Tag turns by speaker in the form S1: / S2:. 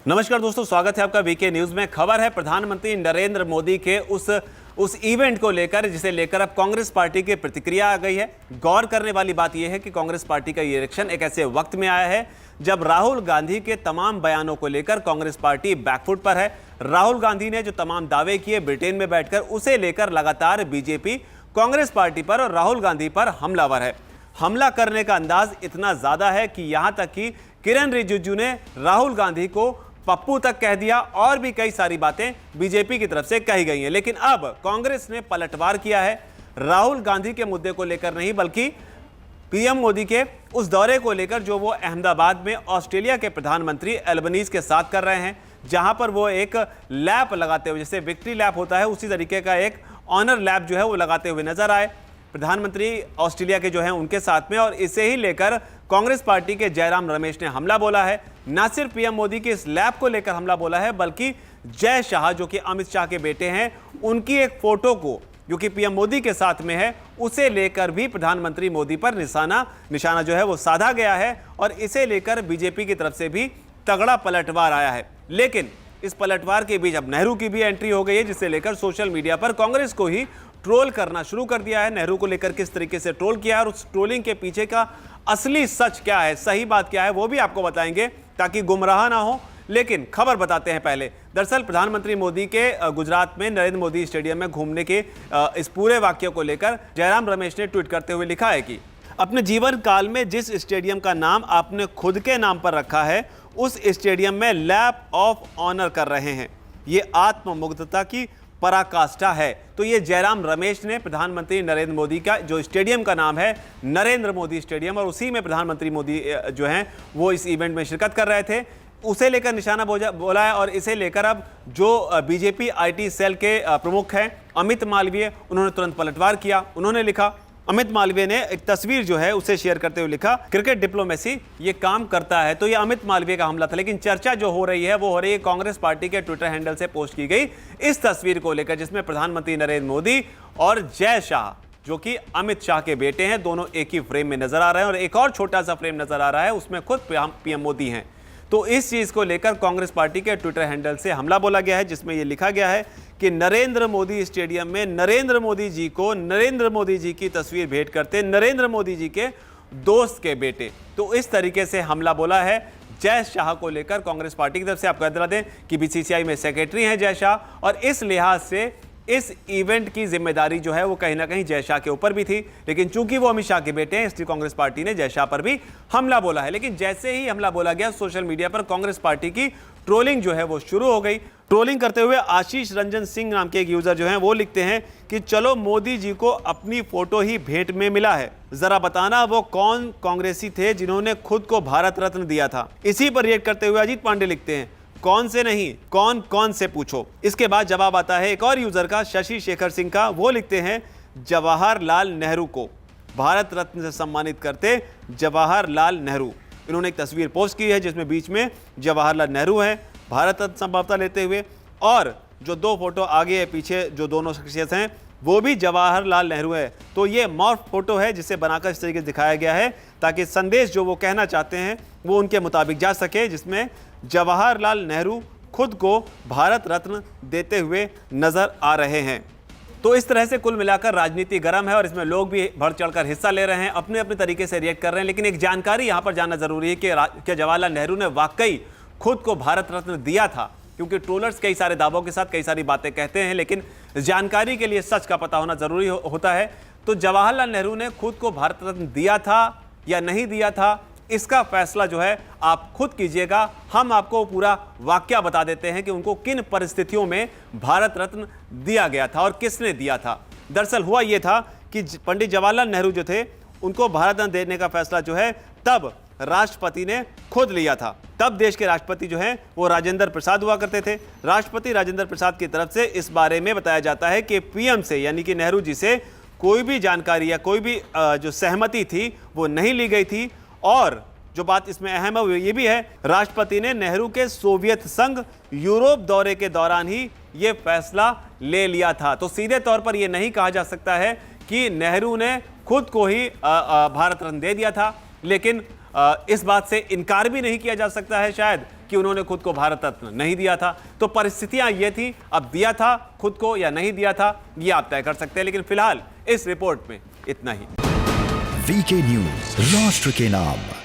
S1: नमस्कार दोस्तों, स्वागत है आपका वीके न्यूज में। खबर है प्रधानमंत्री नरेंद्र मोदी के उस इवेंट को लेकर, जिसे लेकर अब कांग्रेस पार्टी की प्रतिक्रिया आ गई है। गौर करने वाली बात यह है कि कांग्रेस पार्टी का ये इलेक्शन एक ऐसे वक्त में आया है जब राहुल गांधी के तमाम बयानों को लेकर कांग्रेस पार्टी बैकफुट पर है। राहुल गांधी ने जो तमाम दावे किए ब्रिटेन में बैठकर, उसे लेकर लगातार बीजेपी कांग्रेस पार्टी पर और राहुल गांधी पर हमलावर है। हमला करने का अंदाज इतना ज्यादा है कि यहां तक कि किरण रिजिजू ने राहुल गांधी को पप्पू तक कह दिया और भी कई सारी बातें बीजेपी की तरफ से कही गई हैं। लेकिन अब कांग्रेस ने पलटवार किया है, राहुल गांधी के मुद्दे को लेकर नहीं, बल्कि पीएम मोदी के उस दौरे को लेकर जो वो अहमदाबाद में ऑस्ट्रेलिया के प्रधानमंत्री एल्बनीज के साथ कर रहे हैं, जहां पर वो एक लैप लगाते हुए, जैसे विक्ट्री लैप होता है उसी तरीके का एक ऑनर लैप जो है वो लगाते हुए नजर आए प्रधानमंत्री ऑस्ट्रेलिया के जो हैं उनके साथ में। और इसे ही लेकर कांग्रेस पार्टी के जयराम रमेश ने हमला बोला है। न सिर्फ पीएम मोदी के इस लैब को लेकर हमला बोला है, बल्कि जय शाह जो कि अमित शाह के बेटे हैं, उनकी एक फोटो को जो कि पीएम मोदी के साथ में है, उसे लेकर भी प्रधानमंत्री मोदी पर निशाना जो है वो साधा गया है। और इसे लेकर बीजेपी की तरफ से भी तगड़ा पलटवार आया है। लेकिन इस पलटवार के बीच अब नेहरू की भी एंट्री हो गई है, जिसे लेकर सोशल मीडिया पर कांग्रेस को ही ट्रोल करना शुरू कर दिया है। नेहरू को लेकर किस तरीके से ट्रोल किया है और उस ट्रोलिंग के पीछे का असली सच क्या है, सही बात क्या है, वो भी आपको बताएंगे ताकि गुमराह ना हो। लेकिन खबर बताते हैं पहले। दरअसल प्रधानमंत्री मोदी के गुजरात में नरेंद्र मोदी स्टेडियम में घूमने के इस पूरे वाक्य को लेकर जयराम रमेश ने ट्वीट करते हुए लिखा है कि अपने जीवन काल में जिस स्टेडियम का नाम आपने खुद के नाम पर रखा है, उस स्टेडियम में लैप ऑफ ऑनर कर रहे हैं। ये आत्ममुग्धता की पराकाष्ठा है। तो ये जयराम रमेश ने प्रधानमंत्री नरेंद्र मोदी का जो स्टेडियम का नाम है नरेंद्र मोदी स्टेडियम, और उसी में प्रधानमंत्री मोदी जो हैं वो इस इवेंट में शिरकत कर रहे थे, उसे लेकर निशाना बोला है। और इसे लेकर अब जो बीजेपी आईटी सेल के प्रमुख हैं अमित मालवीय, उन्होंने तुरंत पलटवार किया। उन्होंने लिखा, अमित मालवीय ने एक तस्वीर जो है उसे शेयर करते हुए लिखा, क्रिकेट डिप्लोमेसी ये काम करता है। तो ये अमित मालवीय का हमला था। लेकिन चर्चा जो हो रही है वो हो रही है कांग्रेस पार्टी के ट्विटर हैंडल से पोस्ट की गई इस तस्वीर को लेकर, जिसमें प्रधानमंत्री नरेंद्र मोदी और जय शाह जो कि अमित शाह के बेटे हैं, दोनों एक ही फ्रेम में नजर आ रहे हैं। और एक और छोटा सा फ्रेम नजर आ रहा है, उसमें खुद पीएम मोदी हैं। तो इस चीज को लेकर कांग्रेस पार्टी के ट्विटर हैंडल से हमला बोला गया है, जिसमें यह लिखा गया है कि नरेंद्र मोदी स्टेडियम में नरेंद्र मोदी जी को नरेंद्र मोदी जी की तस्वीर भेंट करते नरेंद्र मोदी जी के दोस्त के बेटे। तो इस तरीके से हमला बोला है जय शाह को लेकर कांग्रेस पार्टी की तरफ से। आपको याद दिला दें कि बीसीसीआई में सेक्रेटरी हैं जय शाह, और इस लिहाज से इस इवेंट की जिम्मेदारी जो है वो कहीं ना कहीं जय शाह के ऊपर भी थी। लेकिन चूंकि वो अमित शाह के बेटे हैं, इसलिए कांग्रेस पार्टी ने जय शाह पर भी हमला बोला है। लेकिन जैसे ही हमला बोला गया, सोशल मीडिया पर कांग्रेस पार्टी की ट्रोलिंग जो है वो शुरू हो गई। ट्रोलिंग करते हुए आशीष रंजन सिंह नाम के एक यूजर जो हैं वो लिखते हैं कि चलो मोदी जी को अपनी फोटो ही भेंट में मिला है, जरा बताना वो कौन कांग्रेसी थे जिन्होंने खुद को भारत रत्न दिया था। इसी पर रिएक्ट करते हुए अजीत पांडे लिखते हैं, कौन से नहीं, कौन कौन से पूछो। इसके बाद जवाब आता है एक और यूजर का, शशि शेखर सिंह का। वो लिखते हैं, जवाहरलाल नेहरू को भारत रत्न से सम्मानित करते जवाहरलाल नेहरू। इन्होंने एक तस्वीर पोस्ट की है जिसमें बीच में जवाहरलाल नेहरू है भारत रत्न संभवतः लेते हुए, और जो दो फोटो आगे है पीछे जो दोनों शख्सियत हैं वो भी जवाहरलाल नेहरू है। तो ये मॉर्फ फोटो है जिसे बनाकर इस तरीके से दिखाया गया है ताकि संदेश जो वो कहना चाहते हैं वो उनके मुताबिक जा सके, जिसमें जवाहरलाल नेहरू खुद को भारत रत्न देते हुए नजर आ रहे हैं। तो इस तरह से कुल मिलाकर राजनीति गर्म है और इसमें लोग भी बढ़ चढ़कर हिस्सा ले रहे हैं, अपने अपने तरीके से रिएक्ट कर रहे हैं। लेकिन एक जानकारी यहाँ पर जानना जरूरी है कि क्या जवाहरलाल नेहरू ने वाकई खुद को भारत रत्न दिया था, क्योंकि ट्रोलर्स कई सारे दावों के साथ कई सारी बातें कहते हैं, लेकिन जानकारी के लिए सच का पता होना जरूरी होता है। तो जवाहरलाल नेहरू ने खुद को भारत रत्न दिया था या नहीं दिया था, इसका फैसला जो है आप खुद कीजिएगा। हम आपको पूरा वाकया बता देते हैं कि उनको किन परिस्थितियों में भारत रत्न दिया गया था और किसने दिया था। दरअसल हुआ यह था कि पंडित जवाहरलाल नेहरू जो थे उनको भारत रत्न देने का फैसला जो है तब राष्ट्रपति ने खुद लिया था। तब देश के राष्ट्रपति जो हैं वो राजेंद्र प्रसाद हुआ करते थे। राष्ट्रपति राजेंद्र प्रसाद की तरफ से इस बारे में बताया जाता है कि पीएम से यानी कि नेहरू जी से कोई भी जानकारी या कोई भी जो सहमति थी वो नहीं ली गई थी। और जो बात इसमें अहम है वो ये भी है, राष्ट्रपति ने नेहरू के सोवियत संघ यूरोप दौरे के दौरान ही ये फैसला ले लिया था। तो सीधे तौर पर यह नहीं कहा जा सकता है कि नेहरू ने खुद को ही भारत रत्न दे दिया था, लेकिन इस बात से इनकार भी नहीं किया जा सकता है शायद कि उन्होंने खुद को भारत रत्न नहीं दिया था। तो परिस्थितियां ये थी, अब दिया था खुद को या नहीं दिया था ये आप तय कर सकते हैं, लेकिन फिलहाल इस रिपोर्ट में इतना ही।
S2: वीके न्यूज, राष्ट्र के नाम।